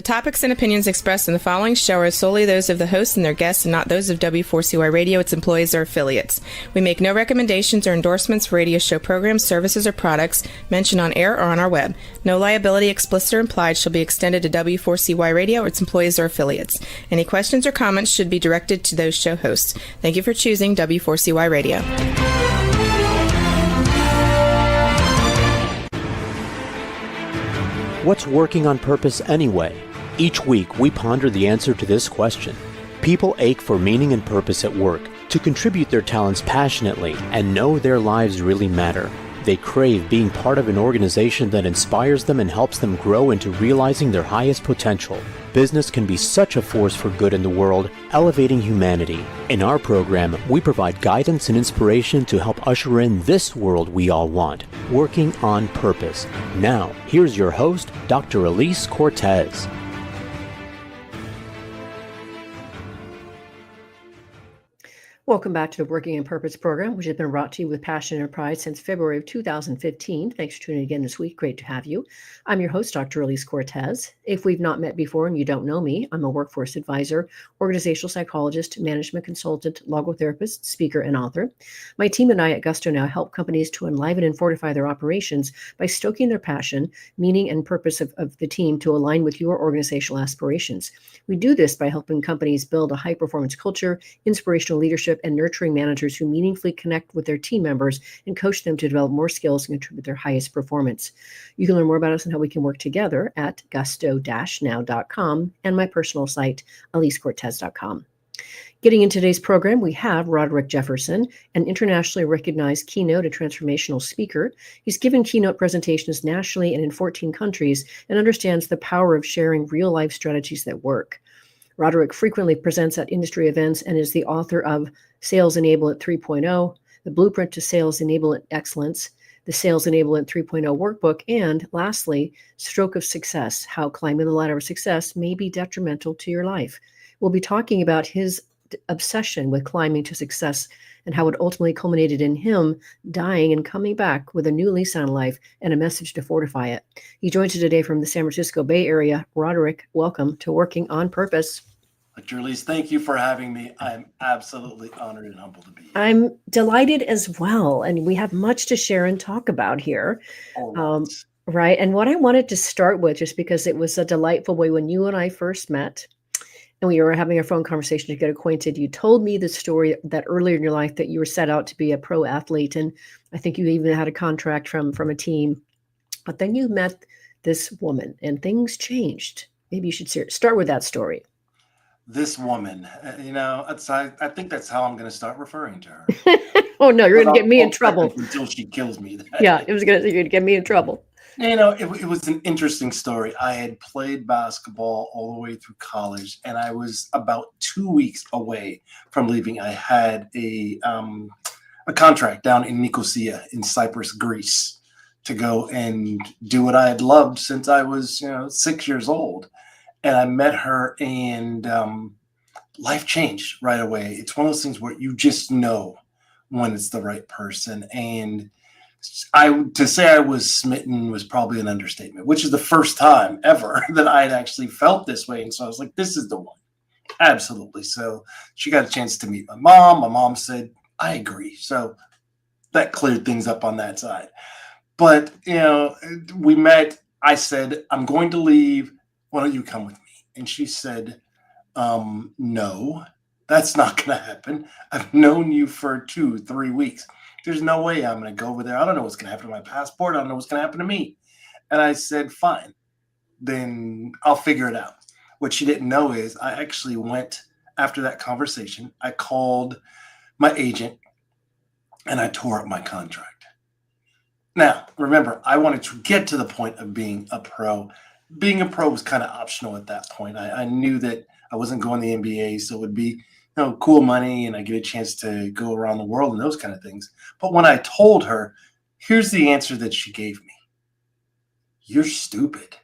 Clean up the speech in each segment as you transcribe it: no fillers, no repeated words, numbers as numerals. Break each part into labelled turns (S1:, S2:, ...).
S1: topics and opinions expressed in the following show are solely those of the host and their guests and not those of W4CY Radio, its employees, or affiliates. We make no recommendations or endorsements for radio show programs, services, or products mentioned on air or on our web. No liability, explicit or implied, shall be extended to W4CY Radio or its employees or affiliates. Any questions or comments should be directed to those show hosts. Thank you for choosing W4CY Radio.
S2: What's working on purpose anyway? Each week, we ponder the answer to this question. People ache for meaning and purpose at work, to contribute their talents passionately and know their lives really matter. They crave being part of an organization that inspires them and helps them grow into realizing their highest potential. Business can be such a force for good in the world, elevating humanity. In our program, we provide guidance and inspiration to help usher in this world we all want, working on purpose. Now, here's your host, Dr. Alise Cortez.
S3: Welcome back to the Working in Purpose program, which has been brought to you with passion and pride since February of 2015. Thanks for tuning in again this week. Great to have you. I'm your host, Dr. Alise Cortez. If we've not met before and you don't know me, I'm a workforce advisor, organizational psychologist, management consultant, logotherapist, speaker, and author. My team and I at Gusto now help companies to enliven and fortify their operations by stoking their passion, meaning, and purpose of the team to align with your organizational aspirations. We do this by helping companies build a high-performance culture, inspirational leadership, and nurturing managers who meaningfully connect with their team members and coach them to develop more skills and contribute their highest performance. You can learn more about us and how we can work together at gusto-now.com and my personal site, alisecortez.com. Getting in today's program, we have Roderick Jefferson, an internationally recognized keynote and transformational speaker. He's given keynote presentations nationally and in 14 countries and understands the power of sharing real-life strategies that work. Roderick frequently presents at industry events and is the author of Sales Enablement 3.0, The Blueprint to Sales Enablement Excellence, the Sales Enablement 3.0 Workbook, and lastly, Stroke of Success, How Climbing the Ladder of Success May Be Detrimental to Your Life. We'll be talking about his obsession with climbing to success and how it ultimately culminated in him dying and coming back with a new lease on life and a message to fortify it. He joins us today from the San Francisco Bay Area. Roderick, welcome to Working on Purpose.
S4: Dr. Alise, thank you for having me. I'm absolutely honored and humbled to be here.
S3: I'm delighted as well, and we have much to share and talk about here. Right, and what I wanted to start with, just because it was a delightful way when you and I first met, and we were having a phone conversation to get acquainted, you told me the story that earlier in your life that you were set out to be a pro athlete. And I think you even had a contract from a team, but then you met this woman and things changed. Maybe you should start with that story.
S4: This woman, I think that's how I'm going to start referring to her.
S3: Oh no, you're going to get me in trouble.
S4: Until she kills me.
S3: Yeah, you're going to get me in trouble.
S4: It was an interesting story. I had played basketball all the way through college, and I was about 2 weeks away from leaving. I had a contract down in Nicosia in Cyprus, Greece, to go and do what I had loved since I was 6 years old. And I met her, and life changed right away. It's one of those things where you just know when it's the right person. And to say I was smitten was probably an understatement, which is the first time ever that I had actually felt this way. And so I was like, this is the one. Absolutely. So she got a chance to meet my mom. My mom said, I agree. So that cleared things up on that side. But, we met. I said, I'm going to leave. Why don't you come with me? And she said, no, that's not going to happen. I've known you for 2-3 weeks. There's no way I'm going to go over there. I don't know what's going to happen to my passport. I don't know what's going to happen to me. And I said, fine, then I'll figure it out. What she didn't know is I actually went after that conversation. I called my agent and I tore up my contract. Now, remember, I wanted to get to the point of being a pro. Being a pro was kind of optional at that point. I knew that I wasn't going to the NBA, so it would be cool money and I get a chance to go around the world and those kind of things. But when I told her, here's the answer that she gave me. You're stupid.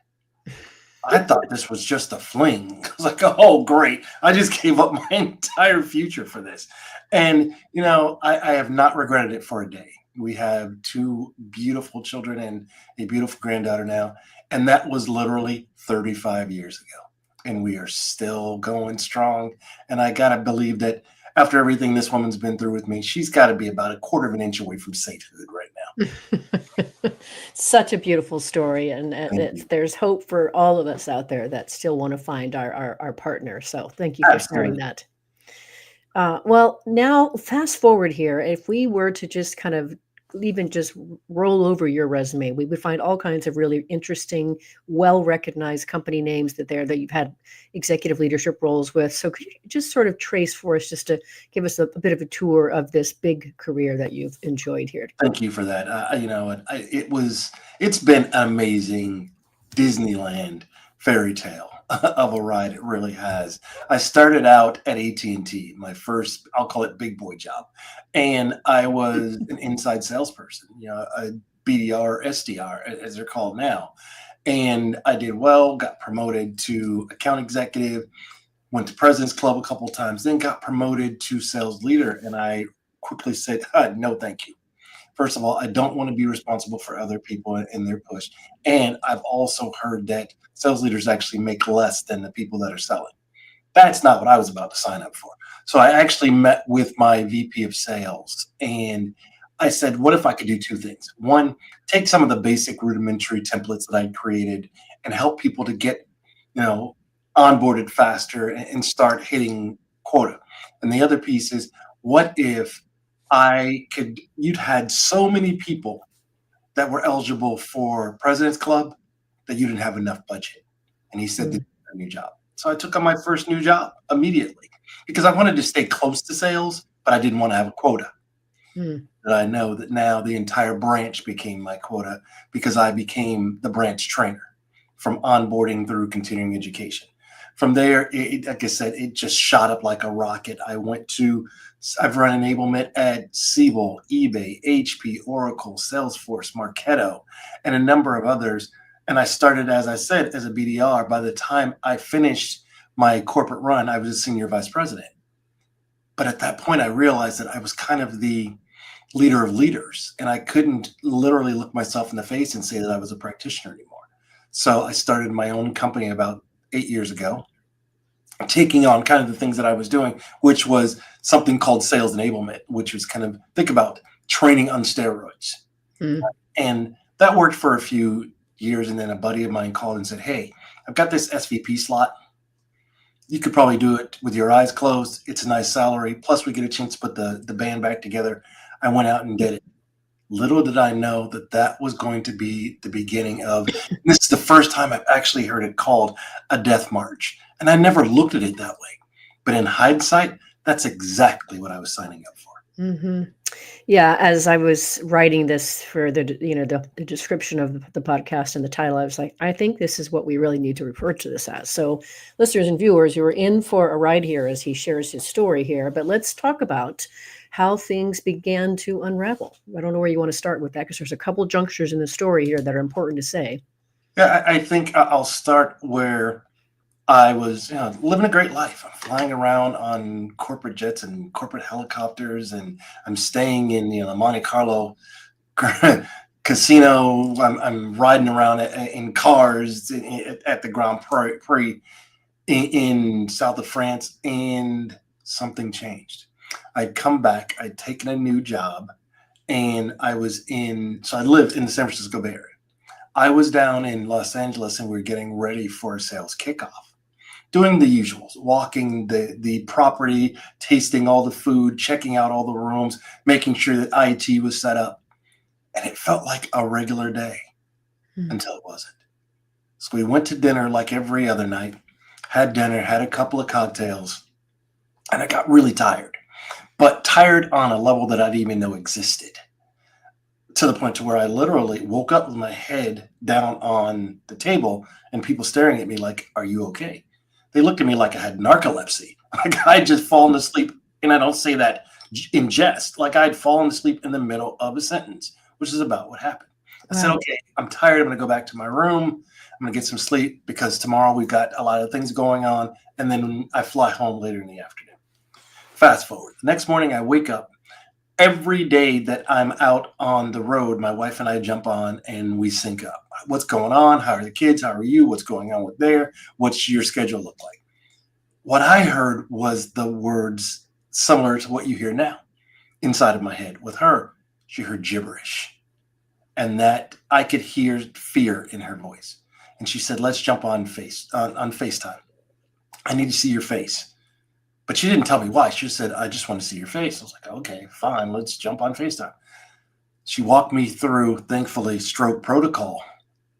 S4: I thought this was just a fling. I was like, oh, great. I just gave up my entire future for this. And, I have not regretted it for a day. We have 2 beautiful children and a beautiful granddaughter now. And that was literally 35 years ago. and we are still going strong. And I got to believe that after everything this woman's been through with me, she's got to be about a quarter of an inch away from sainthood right now.
S3: Such a beautiful story, and
S4: Thank you.
S3: there's hope for all of us out there that still want to find our partner. So thank you for sharing
S4: Absolutely.
S3: that. Well, now fast forward here. If we were to just kind of even just roll over your resume, we would find all kinds of really interesting, well-recognized company names that you've had executive leadership roles with. So could you just sort of trace for us, just to give us a bit of a tour of this big career that you've enjoyed here?
S4: Thank you for that. It's been an amazing Disneyland fairy tale of a ride. It really has. I started out at AT&T, my first, I'll call it big boy job. And I was an inside salesperson, a BDR, SDR, as they're called now. And I did well, got promoted to account executive, went to President's Club a couple of times, then got promoted to sales leader. And I quickly said, no, thank you. First of all, I don't want to be responsible for other people in their push. And I've also heard that sales leaders actually make less than the people that are selling. That's not what I was about to sign up for. So I actually met with my VP of sales and I said, what if I could do two things? One, take some of the basic rudimentary templates that I created and help people to get, onboarded faster and start hitting quota. And the other piece is, what if you'd had so many people that were eligible for President's Club that you didn't have enough budget. And he said, this is a new job. So I took on my first new job immediately because I wanted to stay close to sales, but I didn't want to have a quota. That I know that now the entire branch became my quota because I became the branch trainer from onboarding through continuing education. From there, like I said, it just shot up like a rocket. I've run enablement at Siebel, eBay, HP, Oracle, Salesforce, Marketo, and a number of others. And I started, as I said, as a BDR. By the time I finished my corporate run, I was a senior vice president. But at that point, I realized that I was kind of the leader of leaders, and I couldn't literally look myself in the face and say that I was a practitioner anymore. So I started my own company about 8 years ago, taking on kind of the things that I was doing, which was something called sales enablement, which was kind of, think about training on steroids. And that worked for a few years. And then a buddy of mine called and said, hey, I've got this SVP slot. You could probably do it with your eyes closed. It's a nice salary. Plus we get a chance to put the band back together. I went out and did it. Little did I know that was going to be the beginning of, this is the first time I've actually heard it called a death march. And I never looked at it that way. But in hindsight, that's exactly what I was signing up for.
S3: Mm-hmm. Yeah, as I was writing this for the description of the podcast and the title, I was like, I think this is what we really need to refer to this as. So listeners and viewers, you are in for a ride here as he shares his story here. But let's talk about how things began to unravel. I don't know where you want to start with that, because there's a couple junctures in the story here that are important to say.
S4: Yeah, I think I'll start where I was living a great life. I'm flying around on corporate jets and corporate helicopters, and I'm staying in the Monte Carlo casino. I'm riding around in cars at the Grand Prix in south of France, and something changed. I'd come back, I'd taken a new job, and I lived in the San Francisco Bay Area. I was down in Los Angeles, and we were getting ready for a sales kickoff, doing the usuals, walking the property, tasting all the food, checking out all the rooms, making sure that IT was set up. And it felt like a regular day until it wasn't. So we went to dinner like every other night, had dinner, had a couple of cocktails, and I got really tired. But tired on a level that I didn't even know existed, to the point to where I literally woke up with my head down on the table and people staring at me like, are you okay? They looked at me like I had narcolepsy. Like I'd just fallen asleep. And I don't say that in jest. Like I'd fallen asleep in the middle of a sentence, which is about what happened. I said, okay, I'm tired. I'm going to go back to my room. I'm going to get some sleep because tomorrow we've got a lot of things going on. And then I fly home later in the afternoon. Fast forward. The next morning I wake up. every day that I'm out on the road, my wife and I jump on and we sync up. What's going on? How are the kids? How are you? What's going on with there? What's your schedule look like? What I heard was the words similar to what you hear now inside of my head. With her, she heard gibberish, and that I could hear fear in her voice. And she said, let's jump on FaceTime. I need to see your face. But she didn't tell me why. She just said, I just want to see your face. I was like, okay, fine, let's jump on FaceTime. She walked me through, thankfully, stroke protocol,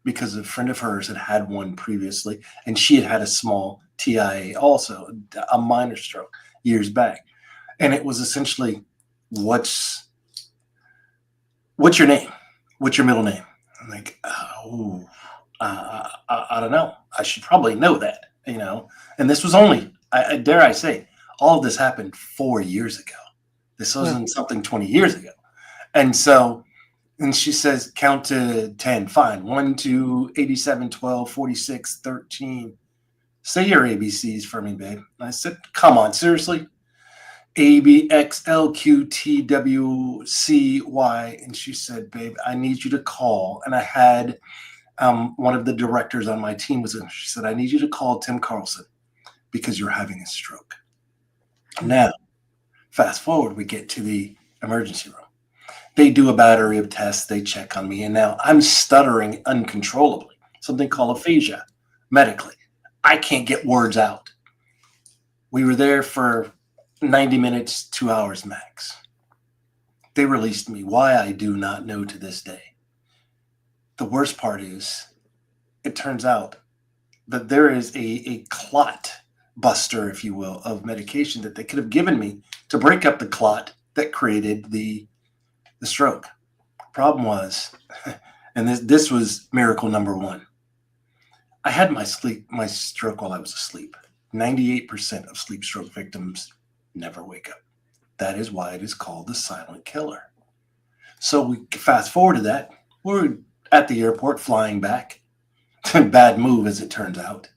S4: because a friend of hers had had one previously, and she had had a small TIA also, a minor stroke years back. And it was essentially, what's your name? What's your middle name? I'm like, oh, I don't know. I should probably know that, And this was only, I dare I say, all of this happened 4 years ago. This wasn't something 20 years ago. And so, and she says, count to 10. Fine. 1, 2, 87, 12, 46, 13. Say your ABCs for me, babe. And I said, come on, seriously? A, B, X, L, Q, T, W, C, Y. And she said, babe, I need you to call. And I had one of the directors on my team was in. She said, I need you to call Tim Carlson because you're having a stroke. Now, fast forward, we get to the emergency room. They do a battery of tests. They check on me. And now I'm stuttering uncontrollably, something called aphasia medically. I can't get words out. We were there for 90 minutes, 2 hours max. They released me. Why, I do not know to this day. The worst part is, it turns out that there is a clot buster, if you will, of medication that they could have given me to break up the clot that created the stroke. Problem was, and this was miracle number one, I had my stroke while I was asleep. 98% of sleep stroke victims never wake up. That is why it is called the silent killer. So we fast forward to that. We're at the airport flying back. Bad move, as it turns out.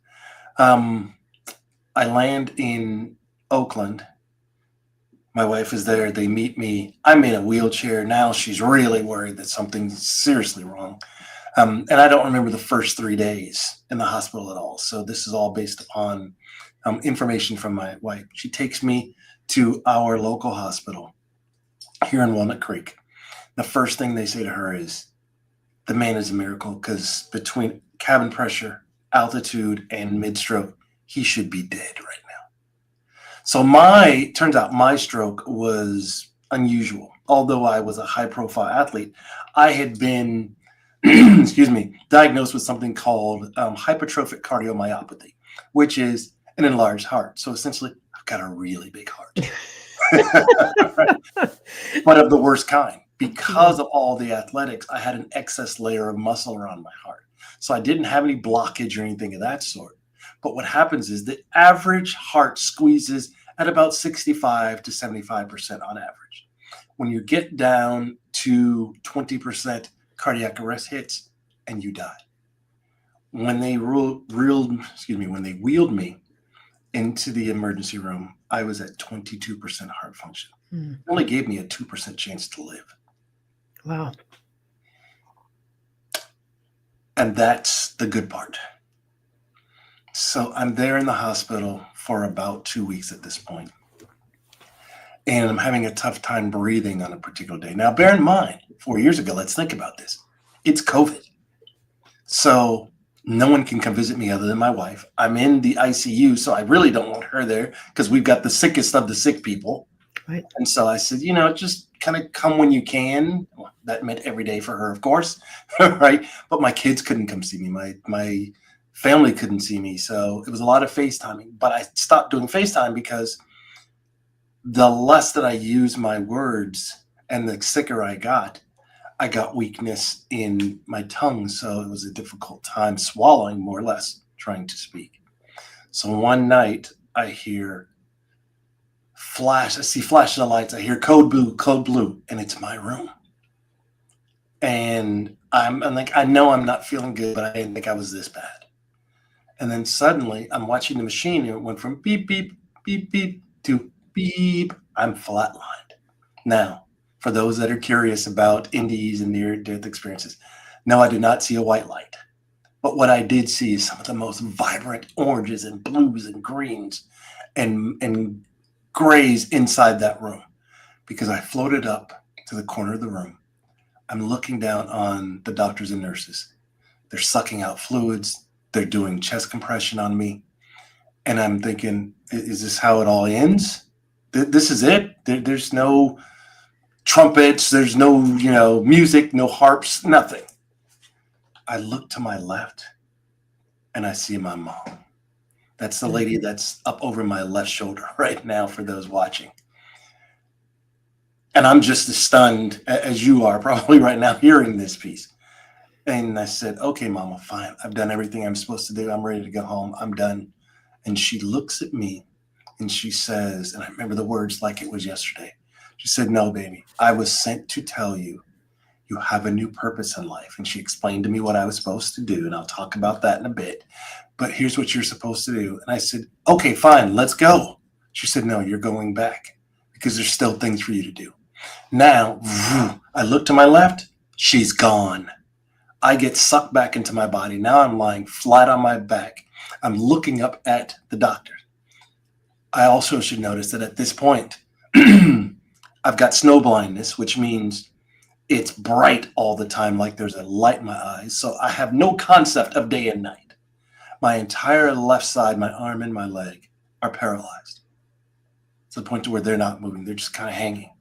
S4: I land in Oakland. My wife is there. They meet me. I'm in a wheelchair. Now she's really worried that something's seriously wrong. And I don't remember the first 3 days in the hospital at all. So this is all based upon information from my wife. She takes me to our local hospital here in Walnut Creek. The first thing they say to her is, the man is a miracle, because between cabin pressure, altitude, and mid-stroke, he should be dead right now. So turns out my stroke was unusual. Although I was a high-profile athlete, I had been diagnosed with something called hypertrophic cardiomyopathy, which is an enlarged heart. So essentially, I've got a really big heart, but of the worst kind. Because of all the athletics, I had an excess layer of muscle around my heart. So I didn't have any blockage or anything of that sort. But what happens is the average heart squeezes at about 65 to 75% on average. When you get down to 20%, cardiac arrest hits and you die. When they wheeled me into the emergency room, I was at 22% heart function. It only gave me a 2% chance to live.
S3: Wow.
S4: And that's the good part. So I'm there in the hospital for about 2 weeks at this point. And I'm having a tough time breathing on a particular day. Now, bear in mind, 4 years ago, let's think about this. It's COVID. So no one can come visit me other than my wife. I'm in the ICU, so I really don't want her there because we've got the sickest of the sick people.
S3: Right.
S4: And so I said, just kind of come when you can. Well, that meant every day for her, of course, right? But my kids couldn't come see me. My family couldn't see me. So it was a lot of FaceTiming. But I stopped doing FaceTime because the less that I use my words and the sicker I got weakness in my tongue. So it was a difficult time swallowing, more or less, trying to speak. So one night I hear I see flashes of lights. I hear code blue, and it's my room. And I'm like, I know I'm not feeling good, but I didn't think I was this bad. And then suddenly I'm watching the machine, and it went from beep, beep, beep, beep to beep. I'm flatlined. Now, for those that are curious about NDEs and near-death experiences. No, I did not see a white light. But what I did see is some of the most vibrant oranges and blues and greens and grays inside that room, because I floated up to the corner of the room. I'm looking down on the doctors and nurses. They're sucking out fluids. They're doing chest compression on me. And I'm thinking, is this how it all ends? This is it? There's no trumpets. There's no, music, no harps, nothing. I look to my left and I see my mom. That's the lady that's up over my left shoulder right now for those watching. And I'm just as stunned as you are probably right now hearing this piece. And I said, okay, Mama, fine. I've done everything I'm supposed to do. I'm ready to go home. I'm done. And she looks at me and she says, and I remember the words like it was yesterday. She said, no, baby, I was sent to tell you, you have a new purpose in life. And she explained to me what I was supposed to do. And I'll talk about that in a bit. But here's what you're supposed to do. And I said, okay, fine, let's go. She said, no, you're going back because there's still things for you to do. Now, I look to my left. She's gone. I get sucked back into my body. Now I'm lying flat on my back. I'm looking up at the doctor. I also should notice that at this point, I've got snow blindness, which means it's bright all the time, like there's a light in my eyes. So I have no concept of day and night. My entire left side, my arm and my leg are paralyzed to the point to where they're not moving. They're just kind of hanging.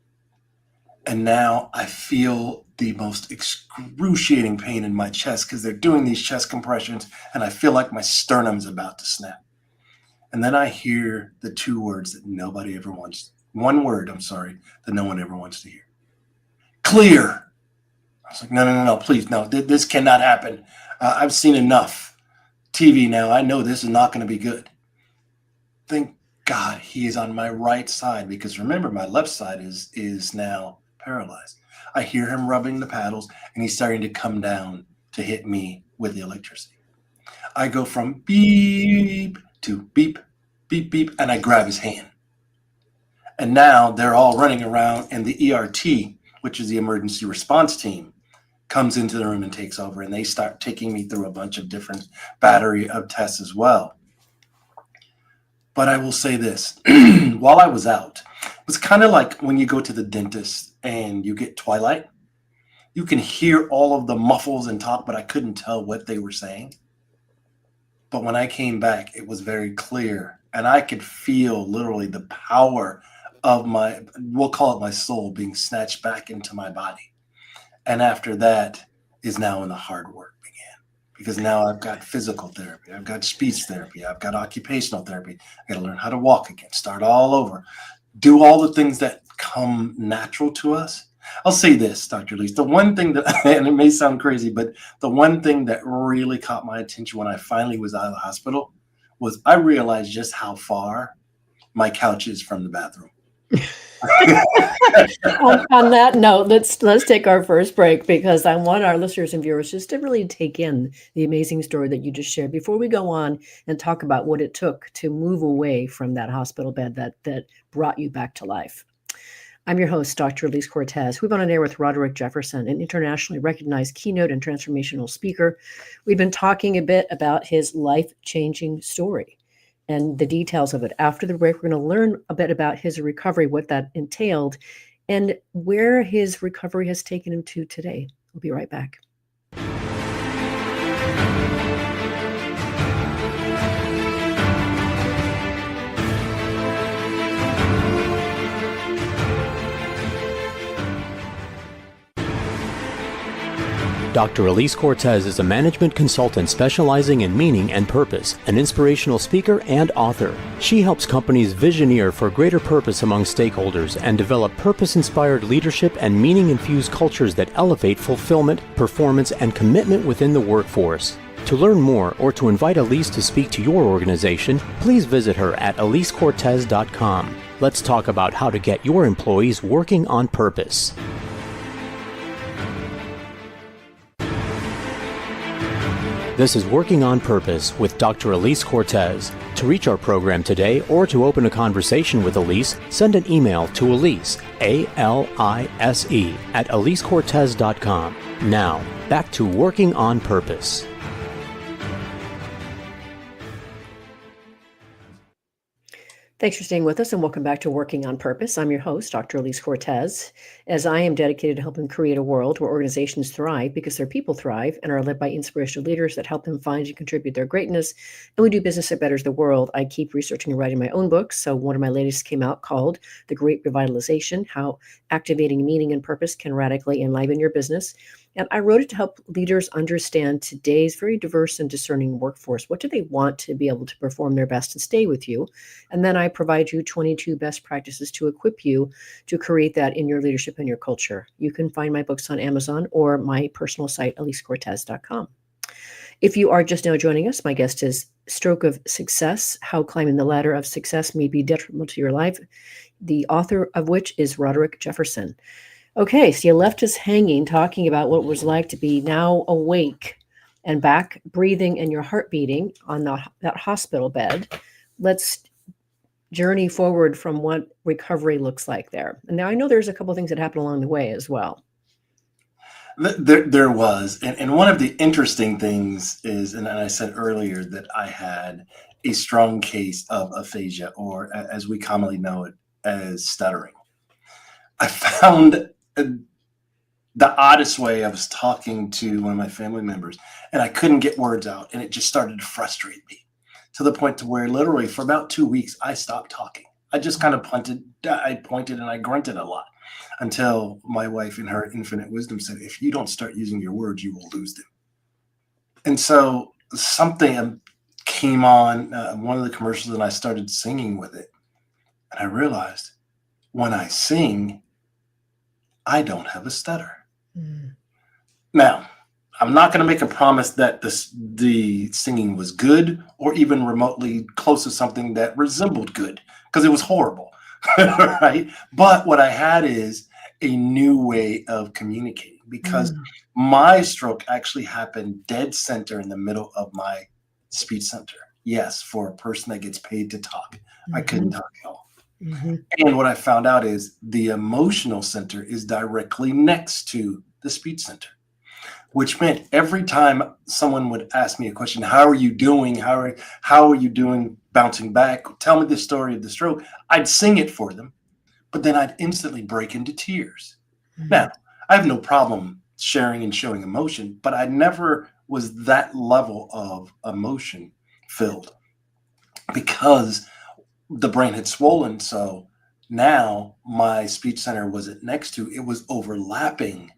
S4: And now I feel the most excruciating pain in my chest because they're doing these chest compressions and I feel like my sternum's about to snap. And then I hear the two words that nobody ever wants. One word, I'm sorry, that no one ever wants to hear. Clear. I was like, no, please, no, this cannot happen. I've seen enough TV now. I know this is not going to be good. Thank God he is on my right side because remember, my left side is now paralyzed. I hear him rubbing the paddles and he's starting to come down to hit me with the electricity. I go from beep to beep, beep, beep, and I grab his hand. And now they're all running around and the ERT, which is the emergency response team, comes into the room and takes over. And they start taking me through a bunch of different battery of tests as well. But I will say this, while I was out, it was kind of like when you go to the dentist and you get twilight. You can hear all of the muffles and talk, but I couldn't tell what they were saying. But when I came back, it was very clear. And I could feel literally the power of we'll call it my soul, being snatched back into my body. And after that is now when the hard work began. Because now I've got physical therapy, I've got speech therapy, I've got occupational therapy. I got to learn how to walk again, start all over, do all the things that come natural to us. I'll say this, Dr. Alise, the one thing that, and it may sound crazy, but the one thing that really caught my attention when I finally was out of the hospital was I realized just how far my couch is from the bathroom.
S3: On that note, let's take our first break because I want our listeners and viewers just to really take in the amazing story that you just shared before we go on and talk about what it took to move away from that hospital bed that brought you back to life. I'm your host, Dr. Alise Cortez. We've been on air with Roderick Jefferson, an internationally recognized keynote and transformational speaker. We've been talking a bit about his life-changing story and the details of it. After the break, we're going to learn a bit about his recovery, what that entailed, and where his recovery has taken him to today. We'll be right back.
S2: Dr. Alise Cortez is a management consultant specializing in meaning and purpose, an inspirational speaker and author. She helps companies visioneer for greater purpose among stakeholders and develop purpose-inspired leadership and meaning-infused cultures that elevate fulfillment, performance, and commitment within the workforce. To learn more or to invite Alise to speak to your organization, please visit her at alisecortez.com. Let's talk about how to get your employees working on purpose. This is Working on Purpose with Dr. Alise Cortez. To reach our program today or to open a conversation with Alise, send an email to Alise, A-L-I-S-E, at AliseCortez.com. Now, back to Working on Purpose.
S3: Thanks for staying with us and welcome back to Working on Purpose. I'm your host, Dr. Alise Cortez, as I am dedicated to helping create a world where organizations thrive because their people thrive and are led by inspirational leaders that help them find and contribute their greatness. And we do business that betters the world. I keep researching and writing my own books. So one of my latest came out called The Great Revitalization, How Activating Meaning and Purpose Can Radically Enliven Your Business. And I wrote it to help leaders understand today's very diverse and discerning workforce. What do they want to be able to perform their best and stay with you? And then I provide you 22 best practices to equip you to create that in your leadership and your culture. You can find my books on Amazon or my personal site, AliseCortez.com. If you are just now joining us, my guest is Stroke of Success, How Climbing the Ladder of Success May Be Detrimental to Your Life, the author of which is Roderick Jefferson. Okay, so you left us hanging talking about what it was like to be now awake and back breathing and your heart beating on that hospital bed. Let's journey forward from what recovery looks like there. And now I know there's a couple of things that happened along the way as well.
S4: There was. And one of the interesting things is, and I said earlier that I had a strong case of aphasia, or as we commonly know it as stuttering. I found the oddest way. I was talking to one of my family members and I couldn't get words out, and it just started to frustrate me to the point to where literally for about 2 weeks I stopped talking. I just kind of I pointed and I grunted a lot until my wife in her infinite wisdom said, if you don't start using your words, you will lose them. And so something came on one of the commercials and I started singing with it. And I realized when I sing, I don't have a stutter. Now, I'm not going to make a promise that the singing was good or even remotely close to something that resembled good, because it was horrible, right? But what I had is a new way of communicating, because my stroke actually happened dead center in the middle of my speech center. Yes, for a person that gets paid to talk. I couldn't talk at all. And what I found out is the emotional center is directly next to the speech center, which meant every time someone would ask me a question, how are you doing? How are you doing bouncing back? Tell me the story of the stroke. I'd sing it for them, but then I'd instantly break into tears. Now, I have no problem sharing and showing emotion, but I never was that level of emotion filled because the brain had swollen. So now my speech center wasn't next to, it was overlapping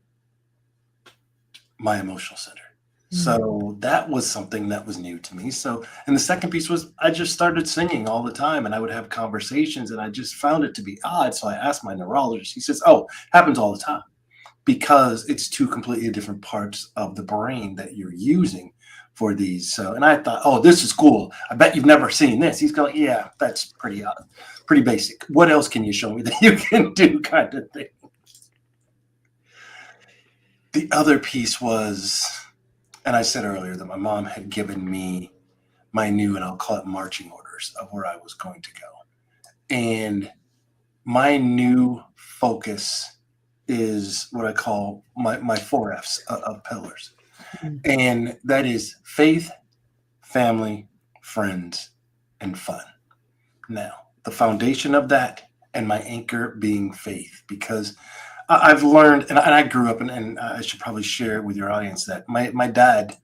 S4: my emotional center. So that was something that was new to me. So, and the second piece was I just started singing all the time and I would have conversations and I just found it to be odd. So I asked my neurologist, he says, oh, happens all the time because it's two completely different parts of the brain that you're using for these. So, and I thought, oh, this is cool. I bet you've never seen this. He's going, yeah, that's pretty basic. What else can you show me that you can do, kind of thing. The other piece was, and I said earlier that my mom had given me my new, and I'll call it marching orders of where I was going to go. And my new focus is what I call my 4 F's of pillars. And that is faith, family, friends, and fun. Now, the foundation of that and my anchor being faith, because I've learned, and I grew up, and I should probably share with your audience that my dad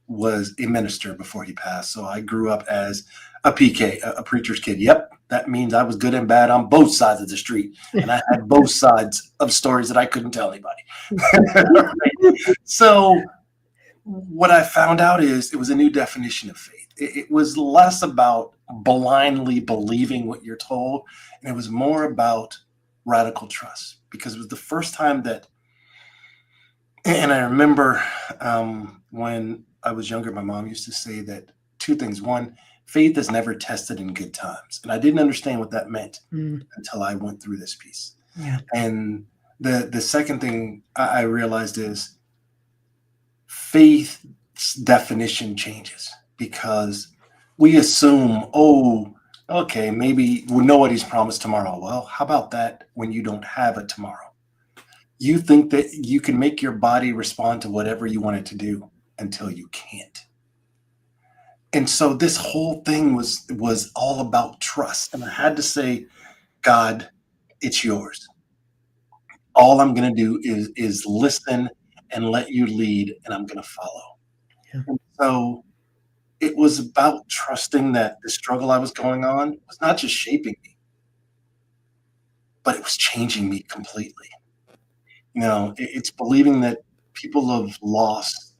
S4: was a minister before he passed. So I grew up as a PK, a preacher's kid. Yep, that means I was good and bad on both sides of the street. And I had both sides of stories that I couldn't tell anybody. So what I found out is it was a new definition of faith. It was less about blindly believing what you're told, and it was more about radical trust, because it was the first time that, and I remember when I was younger, my mom used to say that 2 things. One, faith is never tested in good times. And I didn't understand what that meant until I went through this piece. Yeah. And the second thing I realized is faith's definition changes, because we assume, oh, okay, maybe nobody's promised tomorrow. Well, how about that when you don't have a tomorrow? You think that you can make your body respond to whatever you want it to do until you can't. And so this whole thing was all about trust. And I had to say, God, it's yours. All I'm going to do is listen and let you lead, and I'm going to follow.
S3: Yeah.
S4: And so it was about trusting that the struggle I was going on was not just shaping me, but it was changing me completely. It's believing that people have lost.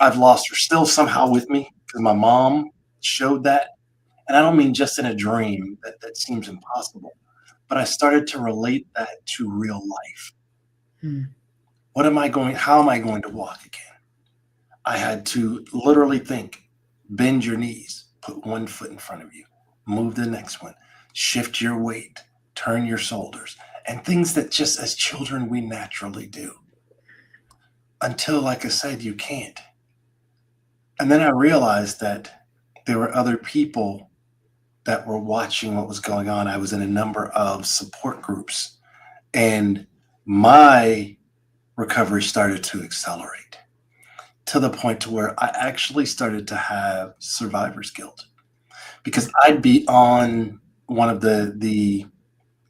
S4: I've lost her still somehow with me because my mom showed that. And I don't mean just in a dream that seems impossible, but I started to relate that to real life.
S3: Hmm.
S4: How am I going to walk again? I had to literally think, bend your knees, put one foot in front of you, move the next one, shift your weight, turn your shoulders, and things that just as children we naturally do. Until, like I said, you can't. And then I realized that there were other people that were watching what was going on. I was in a number of support groups, and my recovery started to accelerate to the point to where I actually started to have survivor's guilt, because I'd be on one of the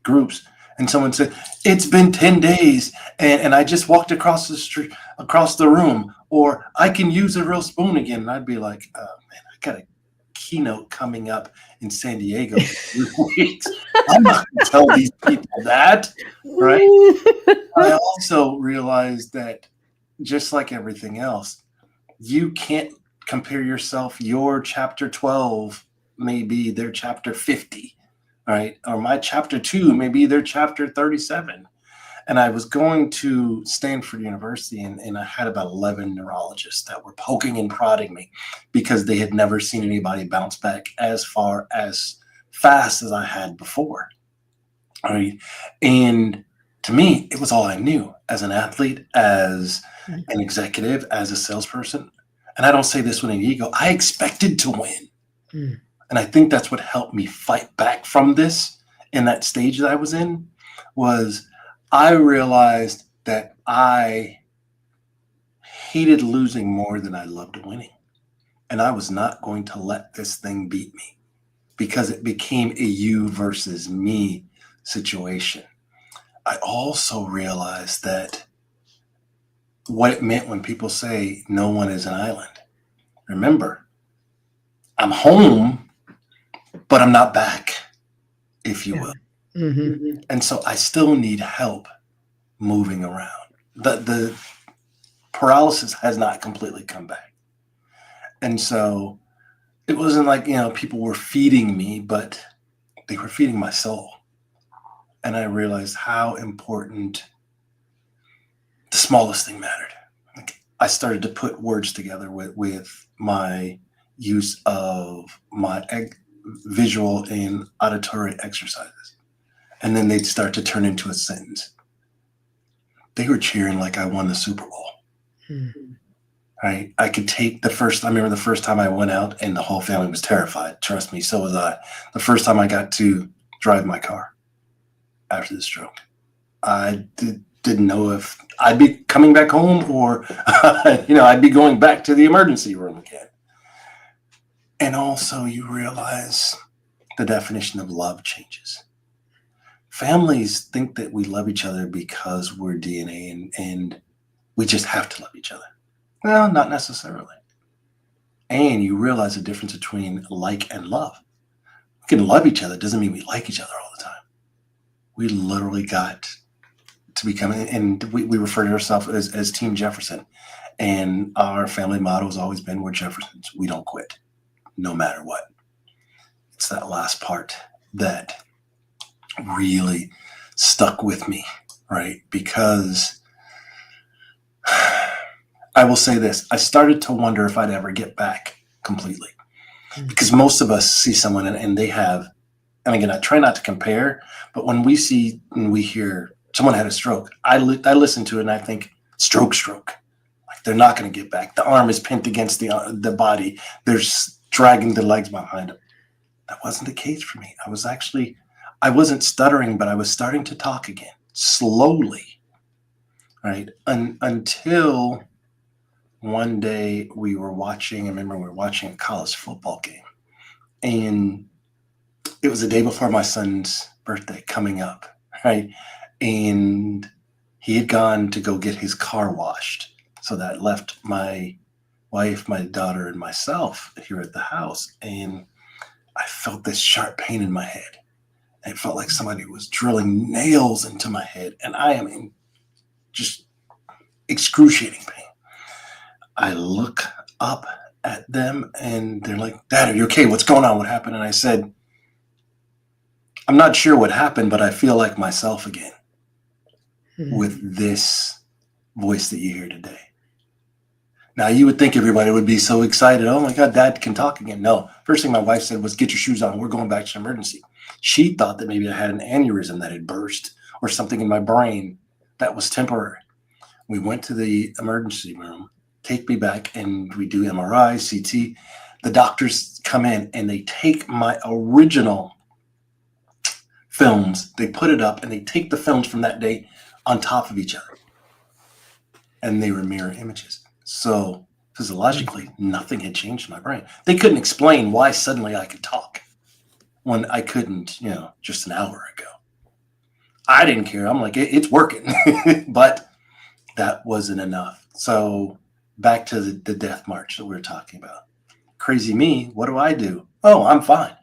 S4: groups and someone said, it's been 10 days and I just walked across the street, across the room, or I can use a real spoon again. And I'd be like, oh man, I got a keynote coming up in San Diego in 2 weeks. I'm not going to tell these people that, right? I also realized that just like everything else, you can't compare yourself. Your chapter 12 may be their chapter 50, right? Or my chapter 2 may be their chapter 37. And I was going to Stanford University, and I had about 11 neurologists that were poking and prodding me because they had never seen anybody bounce back as fast as I had before. Right? And to me, it was all I knew as an athlete, as an executive, as a salesperson. And I don't say this with an ego. I expected to win.
S3: Mm.
S4: And I think that's what helped me fight back from this in that stage that I was in, was I realized that I hated losing more than I loved winning. And I was not going to let this thing beat me, because it became a you versus me situation. I also realized that what it meant when people say no one is an island. Remember, I'm home, but I'm not back, if you will.
S3: Mm-hmm.
S4: And so I still need help moving around. The paralysis has not completely come back. And so it wasn't like, people were feeding me, but they were feeding my soul. And I realized how important the smallest thing mattered. I started to put words together with my use of my visual and auditory exercises. And then they'd start to turn into a sentence. They were cheering like I won the Super Bowl.
S3: Mm-hmm.
S4: Right? I remember the first time I went out and the whole family was terrified. Trust me, so was I. The first time I got to drive my car after the stroke, I didn't know if I'd be coming back home or, I'd be going back to the emergency room again. And also you realize the definition of love changes. Families think that we love each other because we're DNA and we just have to love each other. Well, not necessarily. And you realize the difference between like and love. We can love each other, doesn't mean we like each other all the time. We literally got to become, and we refer to ourselves as Team Jefferson. And our family motto has always been, we're Jeffersons. We don't quit, no matter what. It's that last part that really stuck with me, right? Because I will say this, I started to wonder if I'd ever get back completely. Because most of us see someone and they have, and again, I try not to compare, but when we see and we hear someone had a stroke, I listen to it and I think, stroke. Like they're not going to get back. The arm is pinned against the body. There's dragging the legs behind him. That wasn't the case for me. I wasn't stuttering, but I was starting to talk again, slowly, right? Until one day I remember we were watching a college football game, and it was the day before my son's birthday coming up, right? And he had gone to go get his car washed. So that left my wife, my daughter, and myself here at the house. And I felt this sharp pain in my head. It felt like somebody was drilling nails into my head. And I am in just excruciating pain. I look up at them and they're like, "Dad, are you okay? What's going on? What happened?" And I said, "I'm not sure what happened, but I feel like myself again with this voice that you hear today." Now, you would think everybody would be so excited. "Oh my God, Dad can talk again." No, first thing my wife said was, "Get your shoes on. We're going back to emergency." She thought that maybe I had an aneurysm that had burst or something in my brain that was temporary. We went to the emergency room, take me back, and we do MRI, CT. The doctors come in and they take my original films, they put it up, and they take the films from that day on top of each other. And they were mirror images. So physiologically, nothing had changed in my brain. They couldn't explain why suddenly I could talk when I couldn't, just an hour ago. I didn't care. I'm like, it's working. But that wasn't enough. So back to the death march that we were talking about. Crazy me, what do? Oh, I'm fine.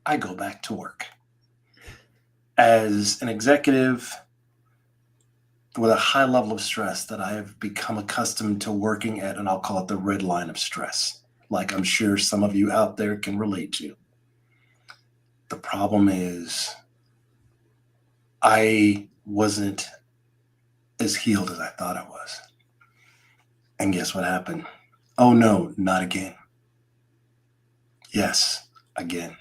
S4: I go back to work. As an executive with a high level of stress that I have become accustomed to working at, and I'll call it the red line of stress, like I'm sure some of you out there can relate to. The problem is I wasn't as healed as I thought I was. And guess what happened? Oh no, not again. Yes, again.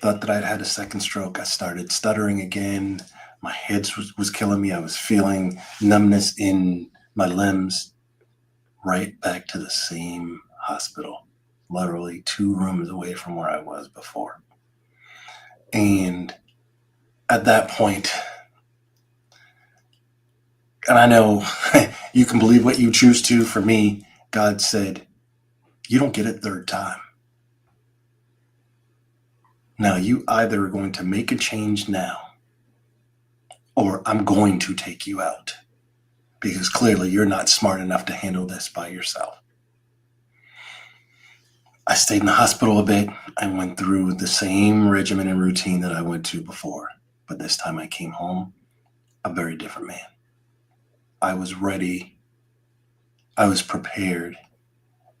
S4: Thought that I'd had a second stroke. I started stuttering again. My head was killing me. I was feeling numbness in my limbs. Right back to the same hospital, literally 2 rooms away from where I was before. And at that point, and I know you can believe what you choose to. For me, God said, "You don't get it third time. Now you either are going to make a change now, or I'm going to take you out, because clearly you're not smart enough to handle this by yourself." I stayed in the hospital a bit. I went through the same regimen and routine that I went to before, but this time I came home a very different man. I was ready. I was prepared.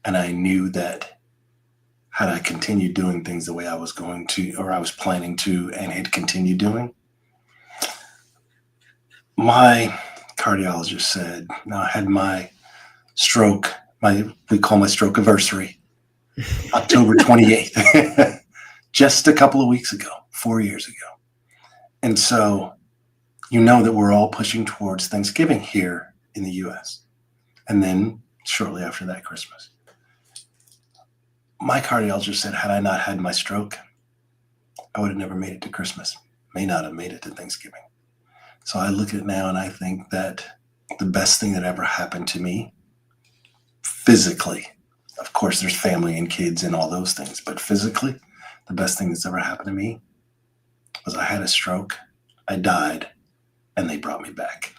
S4: And I knew that had I continued doing things the way I was going to, or I was planning to, and had continued doing, my cardiologist said, now I had my stroke, we call my stroke anniversary, October 28th, just a couple of weeks ago, 4 years ago. And so, that we're all pushing towards Thanksgiving here in the US. And then shortly after that, Christmas. My cardiologist said, had I not had my stroke, I would have never made it to Christmas, may not have made it to Thanksgiving. So I look at it now and I think that the best thing that ever happened to me physically, of course, there's family and kids and all those things, but physically, the best thing that's ever happened to me was I had a stroke, I died, and they brought me back.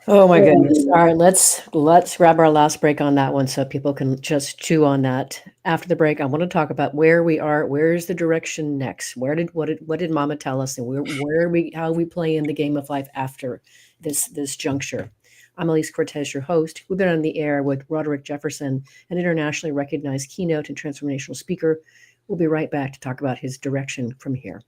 S3: Oh my goodness. All right, let's grab our last break on that one so people can just chew on that. After the break, I want to talk about where we are, where's the direction next? What did Mama tell us, and how we play in the game of life after this juncture? I'm Alise Cortez, your host. We've been on the air with Roderick Jefferson, an internationally recognized keynote and transformational speaker. We'll be right back to talk about his direction from here.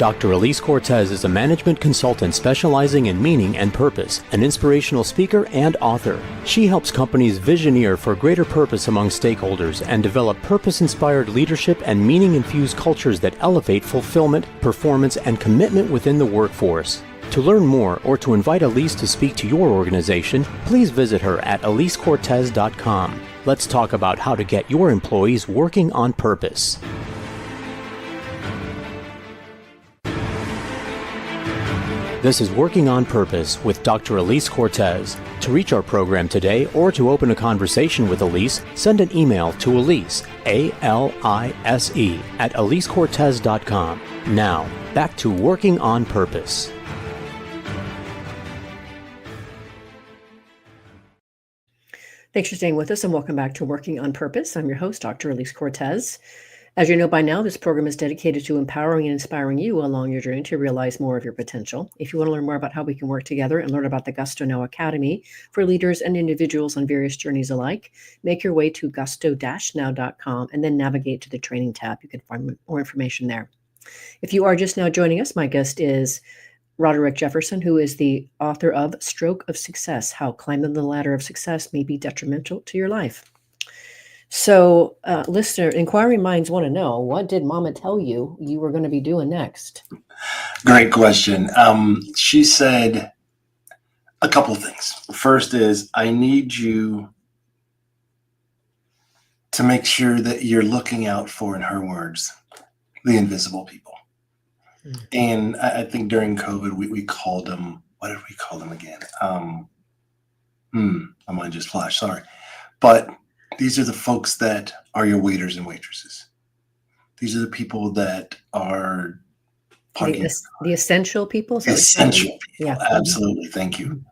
S2: Dr. Alise Cortez is a management consultant specializing in meaning and purpose, an inspirational speaker and author. She helps companies visioneer for greater purpose among stakeholders and develop purpose-inspired leadership and meaning-infused cultures that elevate fulfillment, performance, and commitment within the workforce. To learn more or to invite Alise to speak to your organization, please visit her at alisecortez.com. Let's talk about how to get your employees working on purpose. This is Working on Purpose with Dr. Alise Cortez. To reach our program today or to open a conversation with Alise, send an email to Alise, A-L-I-S-E, at alisecortez.com. Now, back to Working on Purpose.
S3: Thanks for staying with us and welcome back to Working on Purpose. I'm your host, Dr. Alise Cortez. As you know by now, this program is dedicated to empowering and inspiring you along your journey to realize more of your potential. If you want to learn more about how we can work together and learn about the Gusto Now Academy for leaders and individuals on various journeys alike, make your way to gusto-now.com and then navigate to the training tab. You can find more information there. If you are just now joining us, my guest is Roderick Jefferson, who is the author of Stroke of Success: How Climbing the Ladder of Success May Be Detrimental to Your Life. So, listener, inquiring minds want to know, what did Mama tell you you were going to be doing next?
S4: Great question. She said a couple of things. First is, I need you to make sure that you're looking out for, in her words, the invisible people. And I think during COVID, we called them, what did we call them again? My mind just flashed, sorry. But these are the folks that are your waiters and waitresses. These are the people that are
S3: The essential people?
S4: Essential people,
S3: yeah.
S4: Absolutely. Thank you.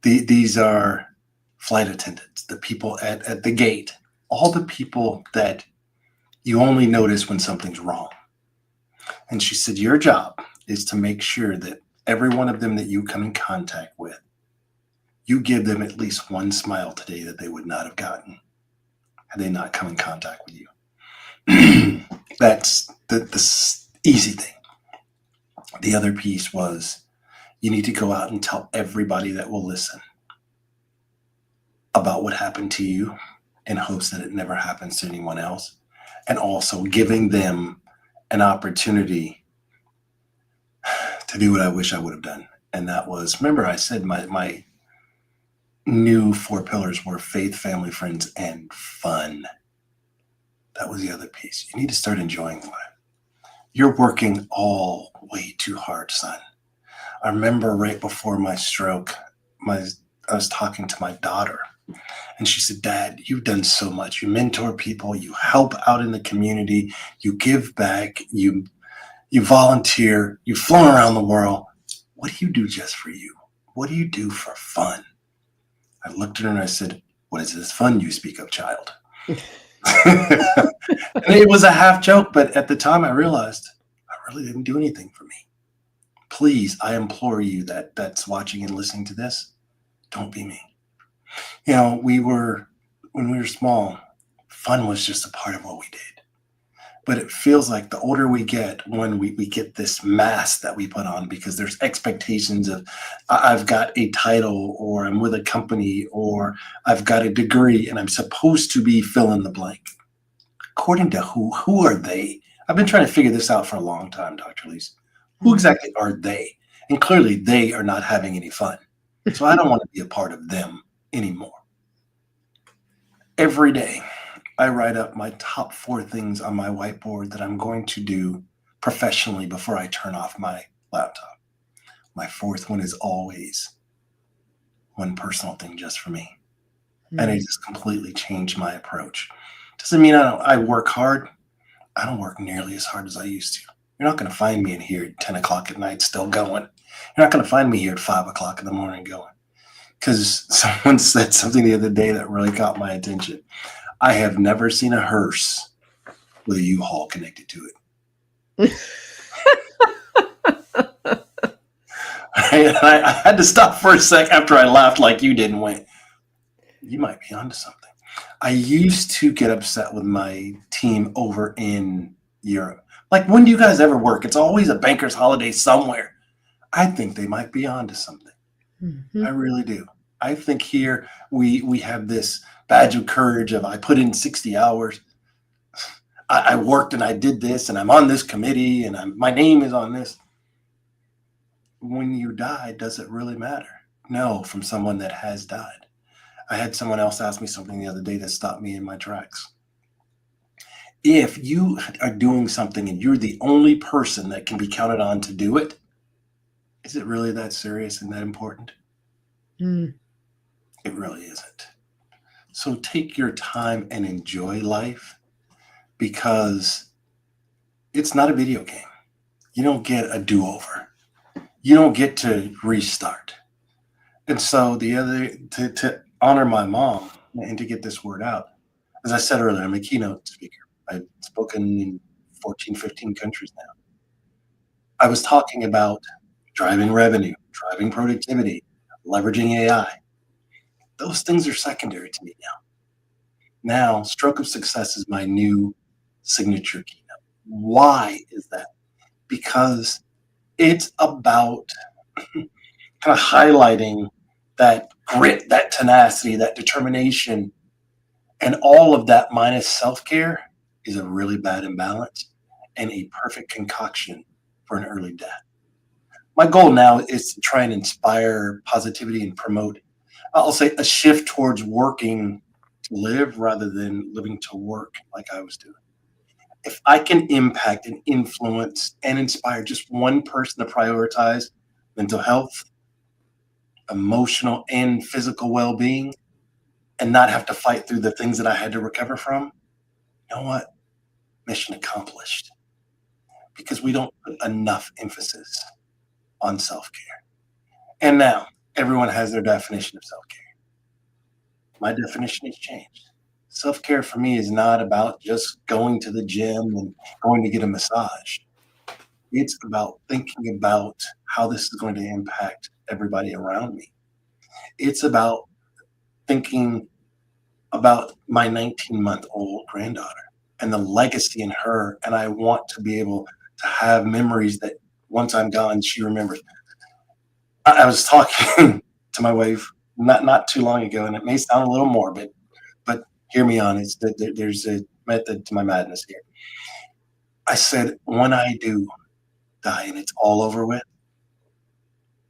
S4: These are flight attendants, the people at the gate, all the people that you only notice when something's wrong. And she said, your job is to make sure that every one of them that you come in contact with, you give them at least one smile today that they would not have gotten had they not come in contact with you. That's the easy thing. The other piece was, you need to go out and tell everybody that will listen about what happened to you in hopes that it never happens to anyone else. And also giving them an opportunity to do what I wish I would have done. And that was, remember I said my new 4 pillars were faith, family, friends, and fun. That was the other piece. You need to start enjoying life. You're working all way too hard, son. I remember right before my stroke, I was talking to my daughter, and she said, Dad, you've done so much. You mentor people, you help out in the community, you give back, you volunteer, you've flown around the world. What do you do just for you? What do you do for fun? I looked at her and I said, what is this fun you speak of, child? And it was a half joke, but at the time I realized I really didn't do anything for me. Please, I implore you that's watching and listening to this, don't be me. You know, when we were small, fun was just a part of what we did. But it feels like the older we get, when we get this mask that we put on, because there's expectations of, I've got a title, or I'm with a company, or I've got a degree, and I'm supposed to be fill in the blank. According to who? Who are they? I've been trying to figure this out for a long time, Dr. Alise. Who exactly are they? And clearly they are not having any fun. So I don't want to be a part of them anymore. Every day, I write up my top 4 things on my whiteboard that I'm going to do professionally before I turn off my laptop. My 4th one is always one personal thing just for me. And it just completely changed my approach. Doesn't mean I work hard. I don't work nearly as hard as I used to. You're not going to find me in here at 10 o'clock at night still going. You're not going to find me here at 5 o'clock in the morning going. Because someone said something the other day that really caught my attention. I have never seen a hearse with a U-Haul connected to it. I had to stop for a sec after I laughed like you did and went, you might be onto something. I used to get upset with my team over in Europe. Like, when do you guys ever work? It's always a banker's holiday somewhere. I think they might be onto something.
S3: Mhm.
S4: I really do. I think here we have this badge of courage of, I put in 60 hours. I worked and I did this, and I'm on this committee, and my name is on this. When you die, does it really matter? No, from someone that has died. I had someone else ask me something the other day that stopped me in my tracks. If you are doing something and you're the only person that can be counted on to do it, is it really that serious and that important?
S3: Mm.
S4: It really isn't. So take your time and enjoy life, because it's not a video game. You don't get a do-over. You don't get to restart. And so to honor my mom and to get this word out, as I said earlier, I'm a keynote speaker. I've spoken in 14, 15 countries now. I was talking about driving revenue, driving productivity, leveraging AI. Those things are secondary to me now. Now, stroke of success is my new signature keynote. Why is that? Because it's about kind of highlighting that grit, that tenacity, that determination, and all of that minus self-care is a really bad imbalance and a perfect concoction for an early death. My goal now is to try and inspire positivity and promote, I'll say, a shift towards working to live rather than living to work like I was doing. If I can impact and influence and inspire just one person to prioritize mental health, emotional and physical well-being, and not have to fight through the things that I had to recover from, you know what? Mission accomplished. Because we don't put enough emphasis on self-care. And now everyone has their definition of self-care. My definition has changed. Self-care for me is not about just going to the gym and going to get a massage. It's about thinking about how this is going to impact everybody around me. It's about thinking about my 19-month-old granddaughter and the legacy in her. And I want to be able to have memories that once I'm gone, she remembers. I was talking to my wife not too long ago, and it may sound a little morbid, but hear me on. There's a method to my madness here. I said, when I do die and it's all over with,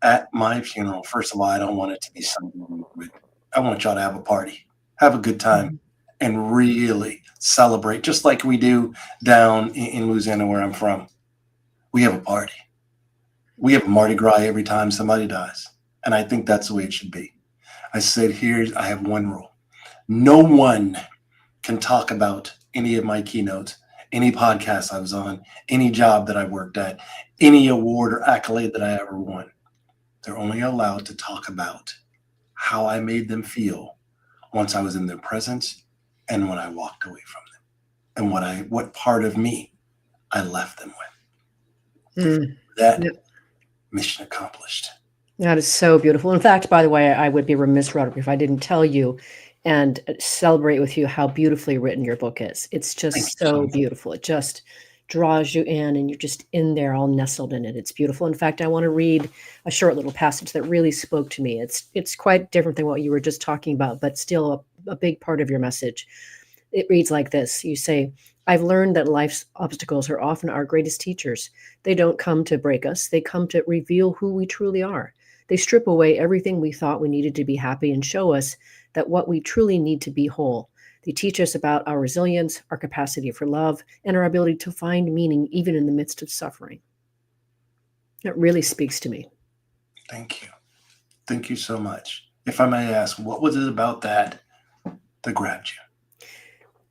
S4: at my funeral, first of all, I don't want it to be something. I want y'all to have a party, have a good time, and really celebrate, just like we do down in Louisiana, where I'm from. We have a party. We have a Mardi Gras every time somebody dies. And I think that's the way it should be. I said, I have one rule. No one can talk about any of my keynotes, any podcast I was on, any job that I worked at, any award or accolade that I ever won. They're only allowed to talk about how I made them feel once I was in their presence and when I walked away from them, and what part of me I left them with. That mission accomplished.
S3: That is so beautiful. In fact, by the way, I would be remiss, Roderick, if I didn't tell you and celebrate with you how beautifully written your book is. It's just so beautiful. It just draws you in, and you're just in there all nestled in it. It's beautiful. In fact, I want to read a short little passage that really spoke to me. It's quite different than what you were just talking about, but still a big part of your message. It reads like this. You say, I've learned that life's obstacles are often our greatest teachers. They don't come to break us. They come to reveal who we truly are. They strip away everything we thought we needed to be happy and show us that what we truly need to be whole. They teach us about our resilience, our capacity for love, and our ability to find meaning even in the midst of suffering. It really speaks to me.
S4: Thank you. Thank you so much. If I may ask, what was it about that grabbed you?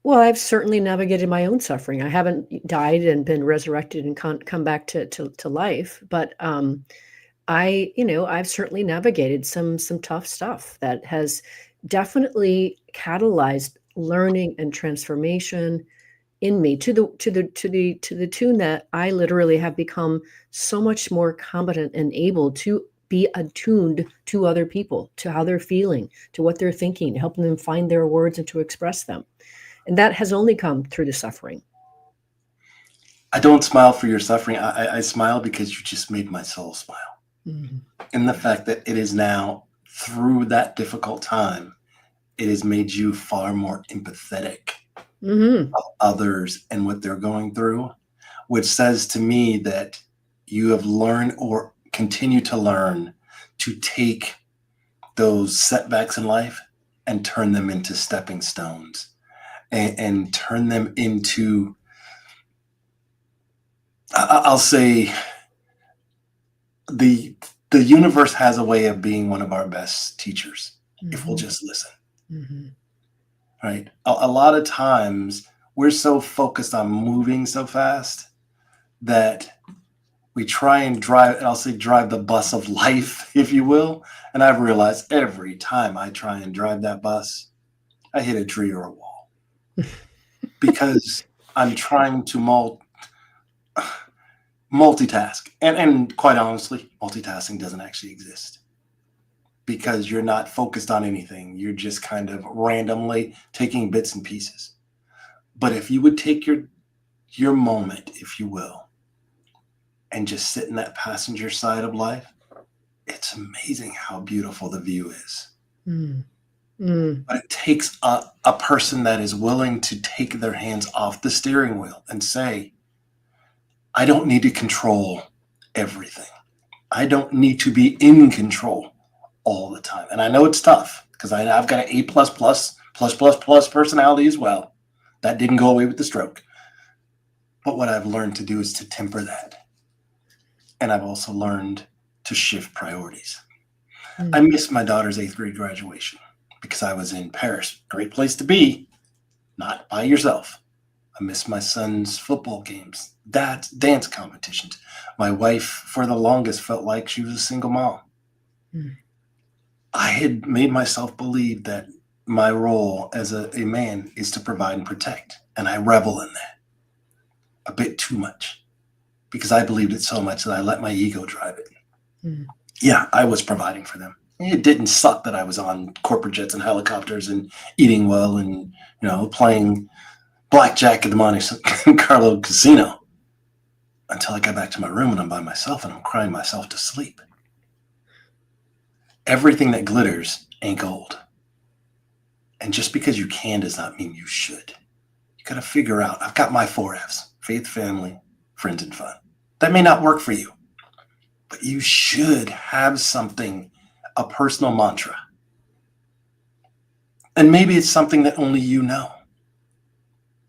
S3: Well, I've certainly navigated my own suffering. I haven't died and been resurrected and come back to life, but I've certainly navigated some tough stuff that has definitely catalyzed learning and transformation in me to the tune that I literally have become so much more competent and able to be attuned to other people, to how they're feeling, to what they're thinking, helping them find their words and to express them. And that has only come through the suffering.
S4: I don't smile for your suffering. I smile because you just made my soul smile.
S3: Mm-hmm.
S4: In the fact that it is now, through that difficult time, it has made you far more empathetic
S3: Mm-hmm.
S4: of others and what they're going through, which says to me that you have learned or continue to learn to take those setbacks in life and turn them into stepping stones and turn them into, I'll say, the universe has a way of being one of our best teachers if we'll just listen.
S3: Mm-hmm.
S4: Right? A lot of times we're so focused on moving so fast that we try and drive, and I'll say drive the bus of life, if you will. And I've realized every time I try and drive that bus, I hit a tree or a wall because I'm trying to multitask. And quite honestly, multitasking doesn't actually exist because you're not focused on anything. You're just kind of randomly taking bits and pieces. But if you would take your moment, if you will, and just sit in that passenger side of life, it's amazing how beautiful the view is.
S3: Mm-hmm.
S4: But it takes a person that is willing to take their hands off the steering wheel and say, I don't need to control everything. I don't need to be in control all the time. And I know it's tough because I've got an A+++++ personality as well. That didn't go away with the stroke. But what I've learned to do is to temper that. And I've also learned to shift priorities. I missed my daughter's 8th grade graduation because I was in Paris. Great place to be, not by yourself. I missed my son's football games, dance competitions. My wife, for the longest, felt like she was a single mom. I had made myself believe that my role as a man is to provide and protect. And I revel in that a bit too much because I believed it so much that I let my ego drive it. Yeah, I was providing for them. It didn't suck that I was on corporate jets and helicopters and eating well and, playing blackjack at the Monte Carlo casino until I got back to my room and I'm by myself and I'm crying myself to sleep. Everything that glitters ain't gold. And just because you can does not mean you should. You got to figure out, I've got my 4 F's: faith, family, friends, and fun. That may not work for you, but you should have something, a personal mantra. And maybe it's something that only you know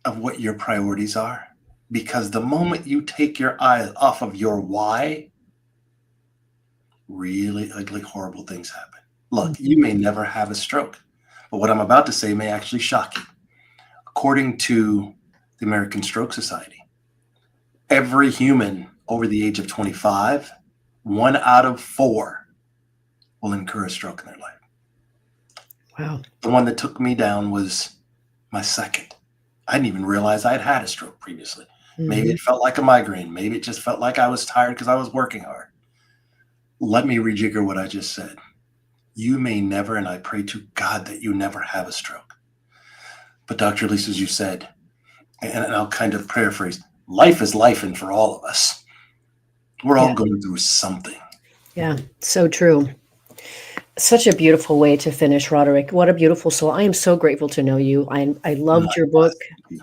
S4: of what your priorities are. Because the moment you take your eyes off of your why, really ugly, horrible things happen. Look, you may never have a stroke, but what I'm about to say may actually shock you. According to the American Stroke Society, every human over the age of 25, 1 out of 4 will incur a stroke in their life.
S3: Wow.
S4: The one that took me down was my second. I didn't even realize I had had a stroke previously. Maybe it felt like a migraine. Maybe it just felt like I was tired because I was working hard. Let me rejigger what I just said. You may never, and I pray to God that you never have a stroke. But Dr. Alise, as you said, and I'll kind of paraphrase, life is life, and for all of us. We're all going through something.
S3: Yeah, so true. Such a beautiful way to finish, Roderick. What a beautiful soul. I am so grateful to know you. I loved your book,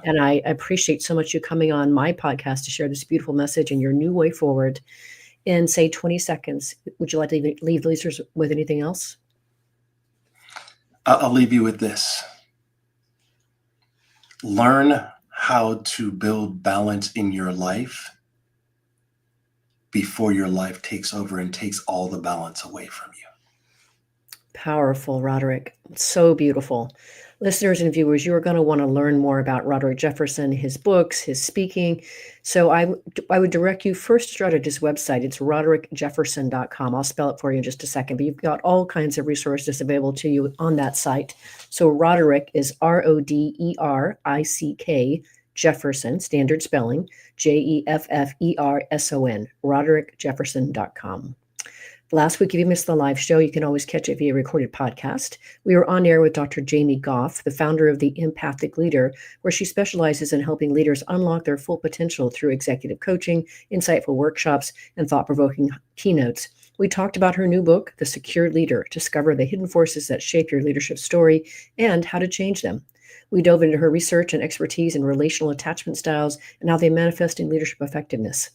S3: and I appreciate so much you coming on my podcast to share this beautiful message and your new way forward in, say, 20 seconds. Would you like to leave the listeners with anything else?
S4: I'll leave you with this. Learn how to build balance in your life before your life takes over and takes all the balance away from you.
S3: Powerful, Roderick. So beautiful. Listeners and viewers, you are going to want to learn more about Roderick Jefferson, his books, his speaking. So I would direct you first to start at his website. It's roderickjefferson.com. I'll spell it for you in just a second, but you've got all kinds of resources available to you on that site. So Roderick is Roderick, Jefferson, standard spelling, Jefferson, roderickjefferson.com. Last week, if you missed the live show, you can always catch it via recorded podcast. We were on air with Dr. Jamie Goff, the founder of The Empathic Leader, where she specializes in helping leaders unlock their full potential through executive coaching, insightful workshops, and thought-provoking keynotes. We talked about her new book, The Secure Leader, Discover the Hidden Forces that Shape Your Leadership Story and How to Change Them. We dove into her research and expertise in relational attachment styles and how they manifest in leadership effectiveness.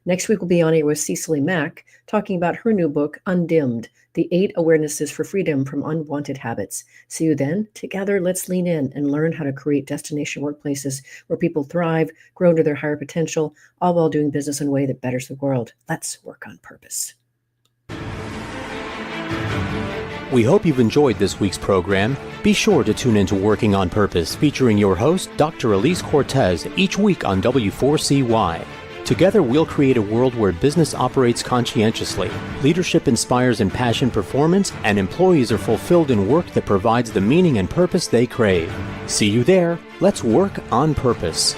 S3: Next week, we'll be on air with Cecily Mack, talking about her new book, Undimmed, The 8 Awarenesses for Freedom from Unwanted Habits. See you then. Together, let's lean in and learn how to create destination workplaces where people thrive, grow to their higher potential, all while doing business in a way that betters the world. Let's work on purpose.
S2: We hope you've enjoyed this week's program. Be sure to tune into Working on Purpose, featuring your host, Dr. Alise Cortez, each week on W4CY. Together, we'll create a world where business operates conscientiously, leadership inspires impassioned performance, and employees are fulfilled in work that provides the meaning and purpose they crave. See you there. Let's work on purpose.